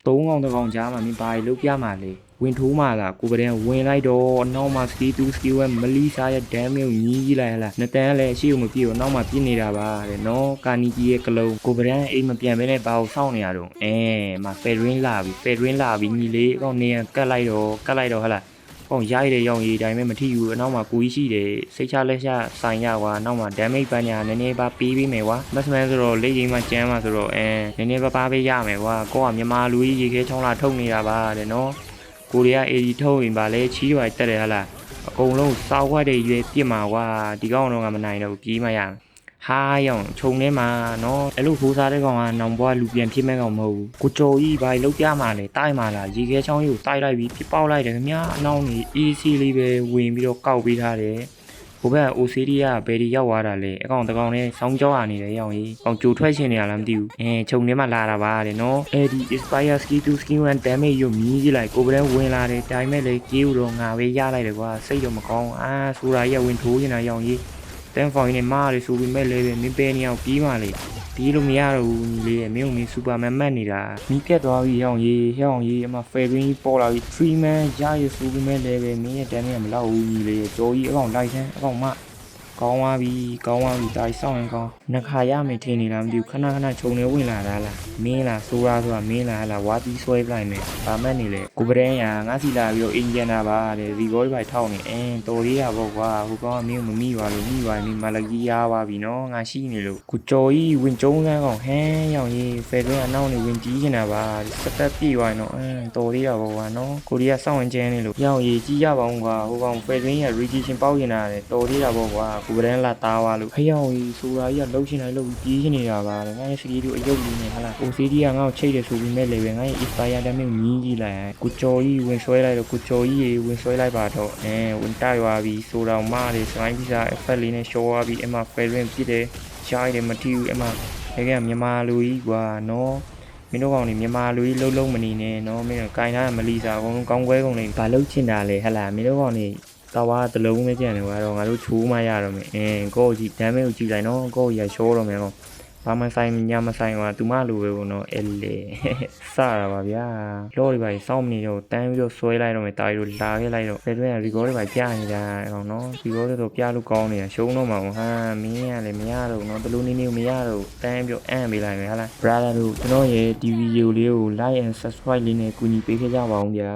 3កောင်တကောင်ကြားမှာမင်းဘာလို့ပြမှာလဲဝင်ထိုးမှာလားကိုပဒန်ဝင်လိုက်တော့အနောက်မှာ skill 2 skill 1မလီစာရဲ့ damage ကိုညီးကြီးလိုက်ဟလားနတန်ကလည်းအရှိကိုမပြည့်ဘူးအနောက်မှာပြစ်နေတာပါတဲ့နော်ကာနီကြီးရဲ့ကလုံးကိုပဒန်အိမ်မပြန်ဘဲနဲ့ဘာကိုစောင့်နေရတော့မဖယ်ရင်းလာပြီညီလေးအကောင်နေရကတ်လိုက်တော့ဟလားကောင်းရိုက်တယ်ရောင်ရီတိုင်းပဲမထီဘူးအနောက်မှာကိုကြီးရှိတယ်စိတ်ချလက်ချဆိုင်ရကွာနောက်မှာ damage ပန်းညာနည်းနည်းပါပေးပေးမယ်ကွာမတ်စမန်ဆိုတော့လက်ရင်းမှာကျမ်းမှာဆိုတော့နည်းနည်းပါပေးရမယ်ကွာကိုကမြန်မာလူကြီးရေခဲချောင်းလာထုတ်နေတာပါတဲ့နော်ကိုရီးယား AD ထုတ်ရင်ပါလေချီးရွာတက်တယ်ဟလားအကုန်လုံးစောက်ခွက်တွေရွေးပြစ်မှာကွာဒီကောင်တော့ကမနိုင်တော့ပြေးမှရဟာရောင်ခြုံထဲမှာနော်အဲ့လိုဖိုးစားတဲ့ကောင်ကနောင်ဘွားလူပြန်ဖြစ်မဲ့ကောင်မဟုတ်ဘူးကိုကျော်ကြီးဘာလို့ပြမှာလဲတိုက်မှာလားရေခဲချောင်းကြီးကိုတိုက်လိုက်ပြီးပြပေါက်လိုက်တယ်ခင်ဗျာအနောက်နေ AC လေးပဲဝင်ပြီးတော့ကောက်ပေးထားတယ်ဟိုဘက် OCD ကဘယ်ဒီရောက်သွားတာလဲအကောင်တကောင်နဲ့စောင်းကြောရနေတယ်ရောင်ကြီးကောင်ကြိုထွက်ရှင်နေရလားမသိဘူးခြုံထဲမှာလာတာပါတဲ့နော်အဲ့ဒီ Inspire Skill 2 Skill 1 damage ရုပ်မြည်ကြည့်လိုက်ကိုပန်းဝင်လာတယ်တိုင်းမဲ့လေကြေးဦးတော့ငါပဲရလိုက်တယ်ကွာစိတ်တော့မကောင်းဆိုတာကြီးကဝင်ထိုးနေတာရောင်ကြီးတန်ဖောင်နေမားလေဆိုပြီးမဲ့လေပဲမင်းပဲနေအောင်ပြီးမှလေပြီးလို့မရတော့ဘူးညီလေးမင်းမင်းစူပါမန်မတ်နေတာမိပြတ်သွားပြီဟောင်းကြီးအမဖယ်ရင်းပေါ်လာပြီ3 man ရရဆိုပြီးမဲ့လေပဲမင်းရဲ့တန်းနဲ့မလောက်ဘူးညီလေးကြော်ကြီးအကောင်လိုက်ဆန်းအကောင်မကောင်းသွားပြီတိုင်းဆောင်ရင်ကောင်းနှခါရမယ်ထင်နေလားမသိဘူးခဏခြုံနေဝင်လာတာလားမင်းလားဆိုတာမင်းလားဟလာဝါတီးဆွဲပလိုက်မယ်ဗာမတ်နေလေကိုပဒန်းရငါစီလာပြီးတော့အင်ဂျင်နာပါတဲ့ဒီဘောပိုင်ထောက်နေတော်လေးရပေါ့ကွာဟိုကောင်ကမင်းမမိပါလို့မိပါမင်းမလကြီးရပါပြီနော်ငါရှိနေလို့ကိုကြော်ကြီးဝင်ကျုံးစမ်းကောင်ဟန်းရောင်ကြီးဖယ်တွင်းအနောက်နေဝင်ကြီးနေတာပါစက်တက်ပြေးသွားနော်တော်လေးရပေါ့ကွာနော်ကိုရီးယားစောင့်ဝင်ကျန်းနေလို့ရောင်ကြီးကြီးရပါဦးကွာဟိုကောင်ဖယ်တွင်းရ radiation ပေါက်နေတာလေတော်လေးရပေါ့ကွာကိုပဒန်းလာတားသွားလို့ဖျောင်းကြီးဆိုတာကြီးကလှုပ်ရှင်လိုက်လှုပ်ပြီးပြေးနေတာပါတဲ့ငါရဲ့စကီတို့အယုတ်လေးနေဟလား OCD ကငါ့ကိုချိတ်တယ်ဆိုပြီးမဲ့လေပဲငါရဲ့ Inspire damage မြင်းကြီးလိုက်ကိုကျော်ကြီးဝင်ဆွဲလိုက်တော့ကိုကျော်ကြီးဝင်ဆွဲလိုက်ပါတော့ဝင်တိုက်သွားပြီဆိုတော့မတယ်စကိုင်းပီဇာ effect လေးနဲ့ရှော့သွားပြီအမဖယ်ရင်းပြစ်တယ်ရှားတယ်မထီဘူးအမတကယ်မြန်မာလူကြီးကွာနော်မင်းတို့ကောင်နေမြန်မာလူကြီးလုံးမနေနဲ့နော်မင်းကင်ထားမလီစာအကုန်လုံးကောင်းကွဲကုန်နေဘာလုပ်ချင်တာလဲဟလားမင်းတို့ကောင်နေတော့တလုံးပဲကြံနေကွာတော့ငါတို့ချိုးမှရတော့မယ်ကိုကြီး damage ကိုကြည့်လိုက်နော်ကိုကြီးရရှိုးတော့မယ်ကောဘာမဆိုင်ညမဆိုင်ကွာသူမလိုပဲပေါ့နော်အဲ့လေစတာပါဗျာလောတွေပါစောင့်နေတော့တန်းပြီးတော့ဆွဲလိုက်တော့မယ်တာရီတို့လာခဲ့လိုက်တော့ဖယ်တွင်းက record တွေပါပြနေတာအောင်နော် record တွေတော့ပြလို့ကောင်းနေတာရှုံးတော့မှာဟာမင်းကလည်းမရတော့နော်ဘလူးနေနေမရတော့တန်းပြီးတော့အံ့ပေးလိုက်မယ်ဟာလား brother တို့ကျွန်တော်ရဲ့ဒီဗီဒီယိုလေးကို like and subscribe လေးနဲ့ကူညီပေးခဲ့ကြပါအောင်ဗျာ